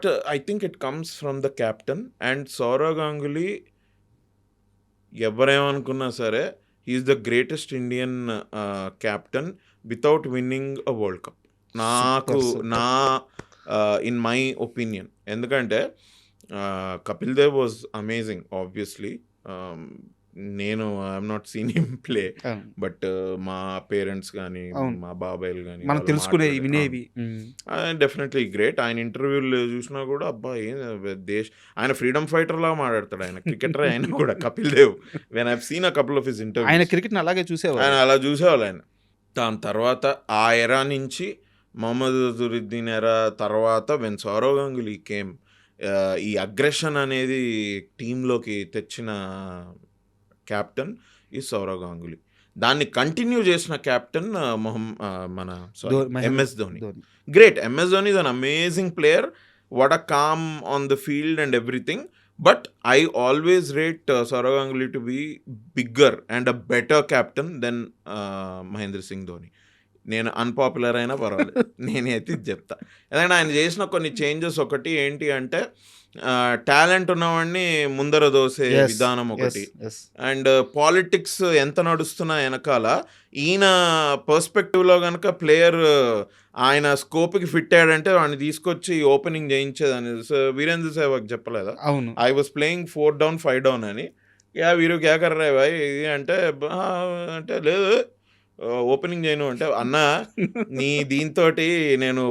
But I think it comes from the captain. And Sourav Ganguly ఎవరేమనుకున్నా సరే he's the greatest Indian captain without winning a world cup. నాకు నా in my opinion. ఎందుకంటే Kapil Dev was amazing obviously. నేను I'm not seen him play, but మా parents కానీ మా బాబాయ్లు కానీ మనం తెలుసుకునే వినేవి డెఫినెట్లీ గ్రేట్. ఆయన ఇంటర్వ్యూలు చూసినా కూడా అబ్బా ఏం ఆయన ఫ్రీడమ్ ఫైటర్ లాగా మాట్లాడతాడు. ఆయన క్రికెటర్ ఆయన కూడా Kapil Dev. When I seen a couple of his interview ఆయన క్రికెట్ అలాగే చూసేవాళ్ళు, ఆయన అలా చూసేవాళ్ళు. ఆయన దాని తర్వాత ఆ ఎరా నుంచి మొహమ్మద్ అజరుద్దీన్ ఎరా తర్వాత వెన్ సౌరవ్ గంగూలీ కేమ్, ఈ అగ్రెషన్ అనేది టీంలోకి తెచ్చిన క్యాప్టెన్ ఈ సౌరవ్ గంగూలీ. దాన్ని కంటిన్యూ చేసిన క్యాప్టెన్ మన MS Dhoni. Great. MS Dhoni is an amazing player. What a calm on the field and everything. But I always rate Sourav Ganguly to be bigger and a better captain than Mahendra Singh Dhoni. నేను unpopular అయినా పర్వాలేదు, నేనైతే ఇది చెప్తా. ఎందుకంటే ఆయన చేసిన కొన్ని చేంజెస్ ఒకటి ఏంటి అంటే టాలెంట్ ఉన్నవాడిని ముందర దోసే విధానం ఒకటి. అండ్ పాలిటిక్స్ ఎంత నడుస్తున్నా వెనకాల ఈయన పర్స్పెక్టివ్లో కనుక ప్లేయర్ ఆయన స్కోప్కి ఫిట్ అయ్యాడంటే వాడిని తీసుకొచ్చి ఓపెనింగ్ చేయించేదని. వీరేంద్ర సెహ్వాగ్ చెప్పలేదా, I was playing 4 down 5 down అని. వీరు క్యా కర్ రే భాయ్ ఇది అంటే లేదు ఓపెనింగ్ చేయను అంటే, అన్న నీ దీంతో నేను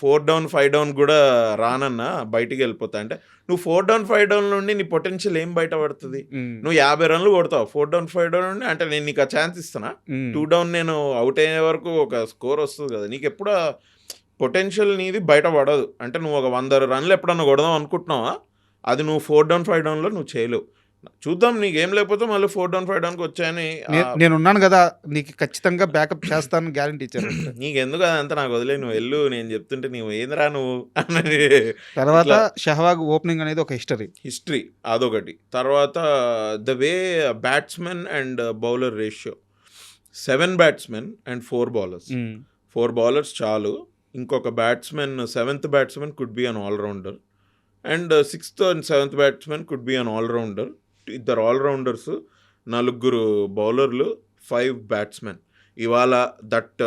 4 down 5 down కూడా రానన్నా, బయటికి వెళ్ళిపోతా అంటే, నువ్వు 4 down 5 down నుండి నీ పొటెన్షియల్ ఏం బయట పడుతుంది? నువ్వు 50 runs కొడతావు 4 down 5 down నుండి అంటే, నేను నీకు ఆ ఛాన్స్ ఇస్తానా? 2 down నేను అవుట్ అయ్యే వరకు ఒక స్కోర్ వస్తుంది కదా, నీకు ఎప్పుడు పొటెన్షియల్ నీది బయట పడదు. అంటే నువ్వు ఒక 100 runs ఎప్పుడన్నా కొడదాం అనుకుంటున్నావా, అది నువ్వు 4 down 5 downలో నువ్వు చేయలేవు. చూద్దాం, నీకేం లేకపోతే మళ్ళీ 4 down 5 downకి వచ్చాయని నేను ఉన్నాను కదా, నీకు ఖచ్చితంగా బ్యాకప్ చేస్తాను గ్యారంటీ ఇచ్చారు. నీకెందుకు అదంతా నాకు వదిలే, నువ్వు వెళ్ళు, నేను చెప్తుంటే నువ్వు ఏందిరా నువ్వు అని. తర్వాత షహ్వాగ్ ఓపెనింగ్ అనేది ఒక హిస్టరీ అదొకటి. తర్వాత the way batsmen and bowler ratio, 7 batsmen and 4 bowlers. 4 bowlers చాలు. ఇంకొక batsmen 7th batsman could be an allrounder and 6th and 7th batsman could be an allrounder. 2 all-rounders, 4 బౌలర్లు, 5 batsmen. ఇవాళ that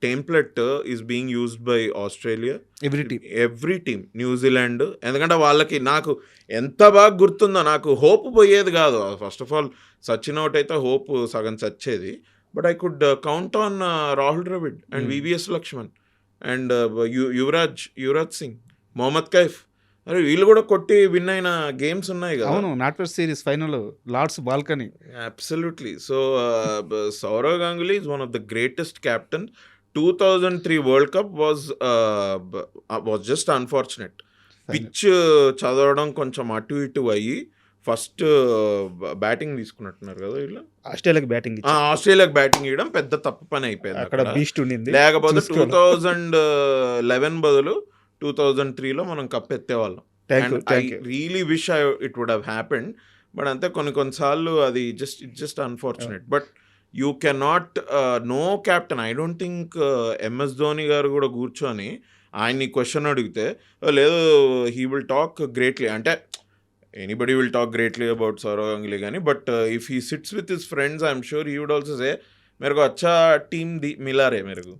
template is being used by Australia, every team, New Zealand. ఎందుకంటే వాళ్ళకి నాకు ఎంత బాగా గుర్తుందో, నాకు హోప్ పోయేది కాదు. First of all Sachin out అయితే హోప్ సగం చచ్చేది. But I could count on Rahul Dravid and VVS Laxman and Yuvraj Singh, Mohammad Kaif. అరే వీళ్ళు కూడా కొట్టి విన్ అయిన గేమ్స్ ఉన్నాయి కదా. అవును, NatWest series final, Lord's balcony. Absolutely. So Sourav Ganguly is one of the greatest captain. 2003 world cup was just unfortunate. Pitch చదవడం కొంచెం అటు ఇటు అయ్యి ఫస్ట్ బ్యాటింగ్ తీసుకున్నట్టున్నారు కదా వీళ్ళు. ఆస్ట్రేలియాకి బ్యాటింగ్ ఇవ్వడం పెద్ద తప్పు పని అయిపోయింది అక్కడ. బీస్ట్ ఉండింది. లేకపోతే 2011 బదులు 2003లో మనం కప్ ఎత్తేవాళ్ళం. I really wish it would have happened. But అంతే, కొన్నిసార్లు అది just unfortunate. But you can not no captain. I don't think MS Dhoni garu కూడా కూర్చొని ఆయన్ని క్వశ్చన్ అడిగితే లేదు హీ విల్ టాక్ గ్రేట్లీ అంటే, anybody will talk greatly about Sourav Ganguly కానీ, but if he sits with his friends I'm sure he would also say मेरे को अच्छा टीम मिला रे मेरे को.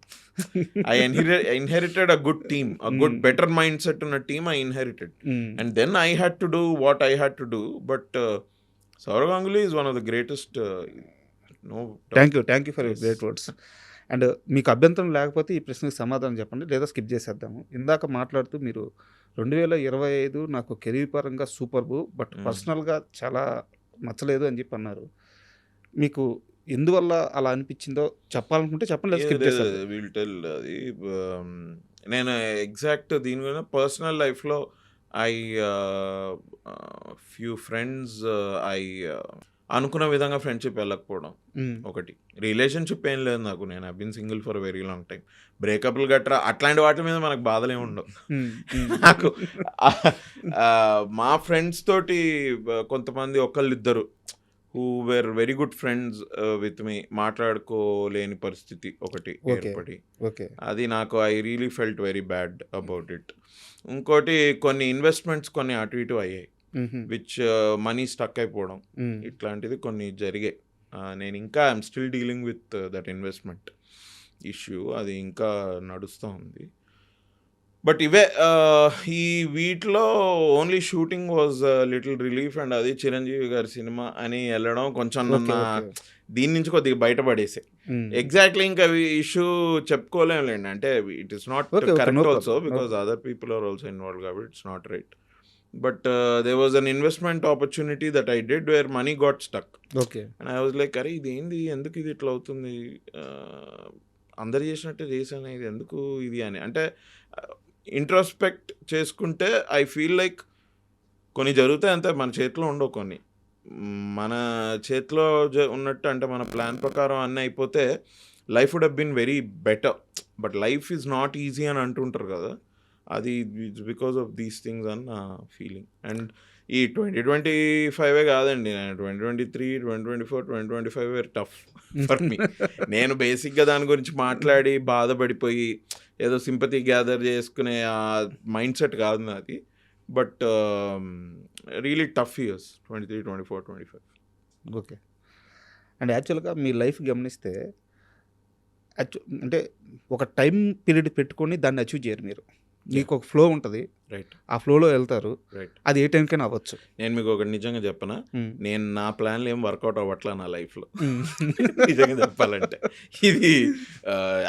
I inherited a good team, a good better mindset in a team I inherited. And then I had to do what I had to do. But Saurav Ganguly is one of the greatest. Thank you for your great words. And మీకు అభ్యంతరం లేకపోతే ఈ ప్రశ్నకు సమాధానం చెప్పండి, లేదా skip చేసేద్దాము. ఇందాక మాట్లాడుతూ మీరు 2025 నాకు కెరీర్ పరంగా సూపర్బు, బట్ పర్సనల్గా చాలా నచ్చలేదు అని చెప్పి అన్నారు. మీకు ఎందువల్ల అలా అనిపించిందో చెప్పాలనుకుంటే చెప్పండి, లేదా స్కిప్ చేసేద్దాం. Will tell. అది నేను ఎగ్జాక్ట్ దీని మీద పర్సనల్ లైఫ్లో ఫ్యూ ఫ్రెండ్స్ అనుకున్న విధంగా ఫ్రెండ్షిప్ వెళ్ళకపోవడం ఒకటి. రిలేషన్షిప్ ఏం లేదు నాకు, నేను I been single for very long time. బ్రేకప్లు గట్రా అట్లాంటి వాటి మీద మనకు బాధలే ఉండవు. నాకు మా ఫ్రెండ్స్ తోటి కొంతమంది ఒకళ్ళిద్దరు who were very good friends with me మాట్లాడుకోలేని పరిస్థితి ఒకటి ఓకే. ఏర్పడి ఓకే. అది నాకు I really felt very bad about it. ఇంకోటి కొన్ని ఇన్వెస్ట్మెంట్స్ కొన్ని అటు ఇటు అయ్యాయి హుహు. విచ్ మనీ స్టక్ అయిపోవడం హ్మ్. ఇట్లాంటిది కొన్ని జరిగాయి. నేను ఇంకా I'm still dealing with that investment issue, అది ఇంకా నడుస్తూ ఉంది. బట్ ఇవే ఈ వీటిలో only shooting was little relief and అది చిరంజీవి గారి సినిమా అని వెళ్ళడం కొంచెం ఓకే. నన్ను ఓకే. దీని నుంచి కొద్దిగా బయటపడేసాయి. హ్మ్. ఎగ్జాక్ట్లీ ఇంకా ఇష్యూ చెప్పుకోలేండి, అంటే it is not okay. Okay. No correct also problem. No because problem. Other people are also involve కాబట్టి it's not right. But they was an investment opportunity that I did where money got stuck okay. And I was like అరే ఇది ఏంది, ఎందుకు ఇది ఇట్లా అవుతుంది, అందరు చేసినట్టే చేశాను, ఇది ఎందుకు ఇది అని. అంటే ఇంట్రోస్పెక్ట్ చేసుకుంటే ఐ ఫీల్ లైక్ కొన్ని జరుగుతాయి అంతే, మన చేతిలో ఉండవు కొన్ని. మన చేతిలో ఉన్నట్టు అంటే మన ప్లాన్ ప్రకారం అన్నీ అయిపోతే life would have been very better. But life is not easy అని అంటుంటారు కదా, అది it's because of these things అని నా ఫీలింగ్. అండ్ ఈ 2025 కాదండి, 2023, 2024, 2025 వేర్ టఫ్ ఫర్ మీ. నేను బేసిక్గా దాని గురించి మాట్లాడి బాధపడిపోయి ఏదో సింపతి గ్యాదర్ చేసుకునే ఆ మైండ్ సెట్ కాదు నాది. But really tough years 23, 24, 25. Okay. And యాక్చువల్‌గా మీ లైఫ్ గమనిస్తే అంటే ఒక టైం పీరియడ్ పెట్టుకొని దాన్ని అచీవ్ చేయరు మీరు. మీకు ఒక ఫ్లో ఉంటది. రైట్. ఆ ఫ్లోలో వెళ్తారు. రైట్. అది ఏ టైంకైనా అవ్వచ్చు. నేను మీకు ఒకటి నిజంగా చెప్పనా, హ్మ్. నేను నా ప్లాన్లు ఏం వర్కౌట్ అవ్వట్లా నా లైఫ్లో హ్మ్. నిజంగా చెప్పాలంటే. ఇది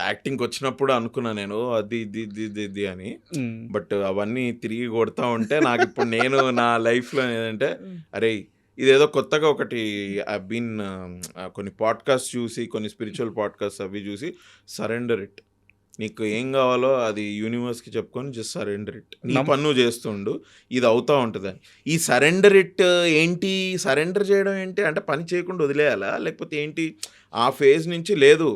యాక్టింగ్కి వచ్చినప్పుడు అనుకున్నా నేను అది ఇది ఇది ఇది ఇది అని. హ్మ్. బట్ అవన్నీ తిరిగి కొడతా ఉంటే నాకు ఇప్పుడు నేను నా లైఫ్లో ఏంటంటే అరే ఇదేదో కొత్తగా ఒకటి ఐ బీన్ కొన్ని పాడ్కాస్ట్ చూసి, కొన్ని స్పిరిచువల్ పాడ్కాస్ట్ అవి చూసి, సరెండర్ ఇట్, నీకు ఏం కావాలో అది యూనివర్స్కి చెప్పుకొని జస్ట్ సరెండర్ ఇట్, నీ పని నువ్వు చేస్తుండు, ఇది అవుతూ ఉంటుందని. ఈ సరెండర్ ఇట్ ఏంటి, సరెండర్ చేయడం ఏంటి అంటే పని చేయకుండా వదిలేయాలా లేకపోతే ఏంటి, ఆ ఫేజ్ నుంచి లేదు.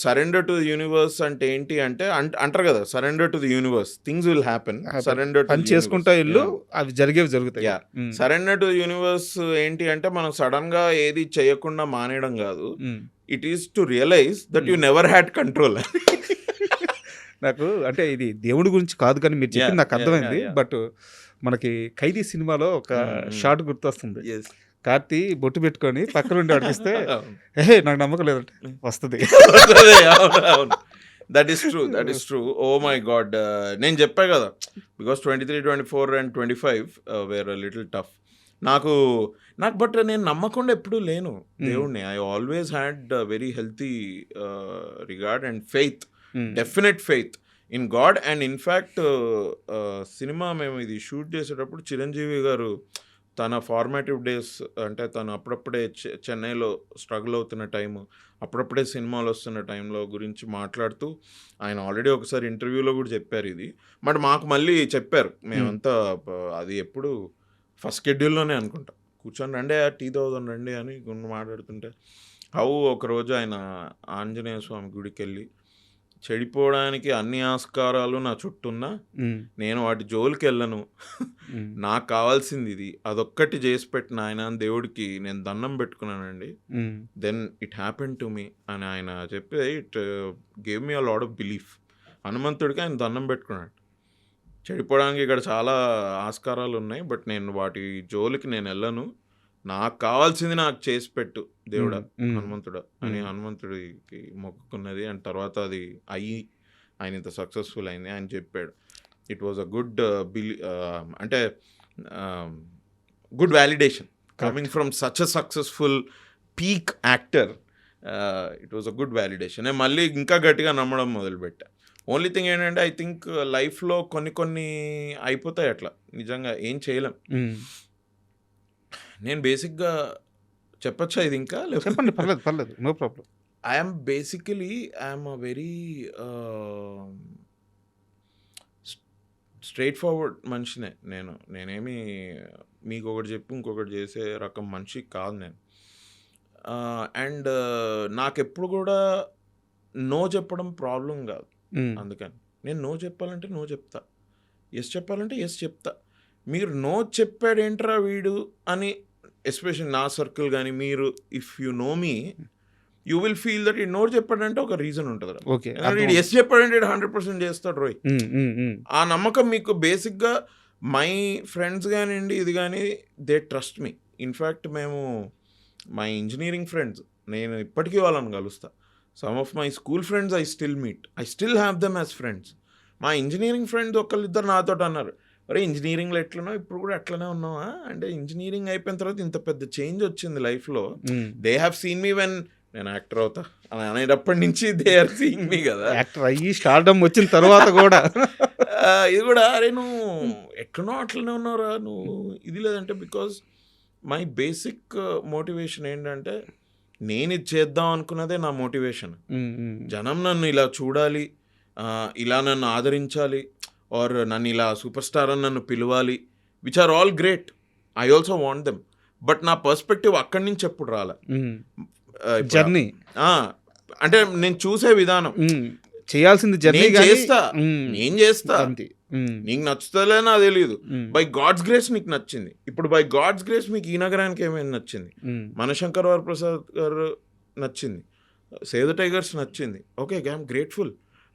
సరెండర్ టు ది యూనివర్స్ అంటే ఏంటి అంటే అంటారు కదా, surrender to the universe, things will happen. Surrender to పని చేసుకుంటా ఇల్లు అవి జరిగేవి జరుగుతాయి. యా, సరెండర్ టు యూనివర్స్ ఏంటి అంటే మనం సడన్ గా ఏది చేయకుండా మానేయడం కాదు. It is to realise that you never had control. నాకు అంటే ఇది దేవుడి గురించి కాదు కానీ మీరు చెప్పింది నాకు అర్థమైంది. బట్ మనకి ఖైదీ సినిమాలో ఒక షాట్ గుర్తొస్తుంది. కార్తీ బొట్టు పెట్టుకొని పక్కన ఉండి అడిగిస్తే ఏ నాకు నమ్మకం లేదంటే వస్తుంది. That is true, that is true. Oh my God, నేను చెప్పా కదా because 23, 24 and 25 were little tough. నాకు బట్ నేను నమ్మకుండా ఎప్పుడూ లేను దేవుడిని. I always had very healthy regard and faith, definite faith in God. And in fact cinema మేము ఇది షూట్ చేసేటప్పుడు చిరంజీవి గారు తన ఫార్మాటివ్ డేస్ అంటే తను అప్పుడప్పుడే చెన్నైలో స్ట్రగుల్ అవుతున్న టైము, అప్పుడప్పుడే సినిమాలు వస్తున్న టైంలో గురించి మాట్లాడుతూ ఆయన ఆల్రెడీ ఒకసారి ఇంటర్వ్యూలో కూడా చెప్పారు ఇది. బట్ మాకు మళ్ళీ చెప్పారు, మేమంతా అది ఎప్పుడు ఫస్ట్ షెడ్యూల్లోనే అనుకుంటా, కూర్చొని రండి టీ తాగుదాం రండి అని మాట్లాడుతుంటే హౌ ఒకరోజు ఆయన ఆంజనేయ స్వామి గుడికి వెళ్ళి చెడిపోవడానికి అన్ని ఆస్కారాలు నా చుట్టూన్నా నేను వాటి జోలికి వెళ్ళను, నాకు కావాల్సింది ఇది, అదొక్కటి చేసి పెట్టిన ఆయన దేవుడికి నేను దండం పెట్టుకున్నానండి. Then it happen to me అని ఆయన చెప్పి it gave me a lot of belief. హనుమంతుడికి ఆయన దండం పెట్టుకున్నాడు, చెడిపోవడానికి ఇక్కడ చాలా ఆస్కారాలు ఉన్నాయి బట్ నేను వాటి జోలికి నేను వెళ్ళను, నాకు కావాల్సింది నాకు చేసి పెట్టు దేవుడా హనుమంతుడా అని హనుమంతుడికి మొక్కుకున్నది. అండ్ తర్వాత అది అయ్యి ఆయన ఇంత సక్సెస్ఫుల్ అయింది ఆయన చెప్పాడు. ఇట్ వాజ్ అ గుడ్ అంటే good validation coming from such a successful peak actor. It was a good validation. నేను మళ్ళీ ఇంకా గట్టిగా నమ్మడం మొదలుపెట్టా. ఓన్లీ థింగ్ ఏంటంటే ఐ థింక్ లైఫ్లో కొన్ని అయిపోతాయి అట్లా, నిజంగా ఏం చేయలేం. నేను బేసిక్గా చెప్పచ్చా ఇది ఇంకా? చెప్పండి, పర్లేదు, no problem. I'm a very straightforward మనిషినే నేనేమి మీకు ఒకటి చెప్పి ఇంకొకటి చేసే రకం మనిషి కాదు నేను. అండ్ నాకెప్పుడు కూడా నో చెప్పడం ప్రాబ్లం కాదు. అందుకని నేను నో చెప్పాలంటే నో చెప్తా, ఎస్ చెప్పాలంటే ఎస్ చెప్తా. మీరు నో చెప్పాడేంట్రా వీడు అని ఎస్పెషల్లీ నా సర్కిల్ గానీ, మీరు if you know me, you will feel that ఈడు నో చెప్పాడంటే ఒక రీజన్ ఉంటదిరా. ఓకే. ఎందుకంటే ఈడు యెస్ చెప్పాడంటే ఈడు 100% చేస్తాడు రోయ్. ఆ నమ్మకం మీకు బేసిక్‌గా మై ఫ్రెండ్స్ గానియండి, ఇది గానీ దే ట్రస్ట్ మీ. ఇన్‌ఫాక్ట్ మేము మై ఇంజినీరింగ్ ఫ్రెండ్స్, నేను ఇప్పటికీ వాళ్ళని కలుస్తా. Some of my school friends I still meet. I still have them as friends. మా ఇంజినీరింగ్ ఫ్రెండ్స్ ఒకళ్ళిద్దరు నాతోటి అన్నారు, "ఒరే ఇంజినీరింగ్‌లో ఎట్లున్నావు? ఇప్పుడు కూడా అట్లనే ఉన్నావా?" అంటే ఇంజినీరింగ్ అయిపోయిన తర్వాత ఇంత పెద్ద చేంజ్ వచ్చింది లైఫ్‌లో. They have seen me when నేను యాక్టర్ అవుతా అని అనేటప్పటి నుంచి దే ఆర్ సీయింగ్ మీ కదా. యాక్టర్ అయ్యి స్టార్డమ్ వచ్చిన తర్వాత కూడా ఇది కూడా అరే నువ్వు ఎట్లున్నావు అట్లనే ఉన్నావురా నువ్వు, ఇది లేదంటే బికాజ్ మై బేసిక్ మోటివేషన్ ఏంటంటే నేను ఇది చేద్దాం అనుకున్నదే నా మోటివేషన్. జనం నన్ను ఇలా చూడాలి, ఇలా నన్ను ఆదరించాలి, ఆర్ నన్ను ఇలా సూపర్ స్టార్ అని నన్ను పిలవాలి, which are all great. I also want them. But నా పర్స్పెక్టివ్ అక్కడి నుంచి ఎప్పుడు రాలే. జర్నీ అంటే నేను చూసే విధానం, చేయాల్సింది జర్నీ నేను చేస్తా, నేను చేస్తా, నీకు నచ్చుతలే నాకు తెలియదు. బై గాడ్స్ గ్రేస్ నీకు నచ్చింది. ఇప్పుడు బై గాడ్స్ గ్రేస్ మీకు ఈ నగరానికి ఏమైనా నచ్చింది, మనశంకర్ వరప్రసాద్ గారు నచ్చింది, సేవ్ ద టైగర్స్ నచ్చింది, ఓకే ఐఎమ్ గ్రేట్ఫుల్.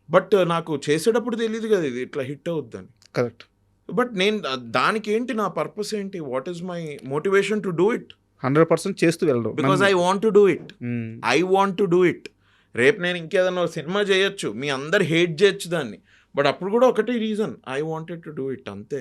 బట్ నాకు చేసేటప్పుడు తెలియదు కదా ఇది ఇట్లా హిట్ అవుద్దని. కరెక్ట్. బట్ నేను దానికి ఏంటి నా పర్పస్ ఏంటి, what is my motivation to do it? 100% చేస్తూ వెళ్ళడం. Because I want to do it. I want to do it. రేపు నేను ఇంకేదన్నా సినిమా చేయొచ్చు, మీ అందరు హేట్ చేయొచ్చు దాన్ని, బట్ అప్పుడు కూడా ఒకటే reason, I wanted to do it, అంతే.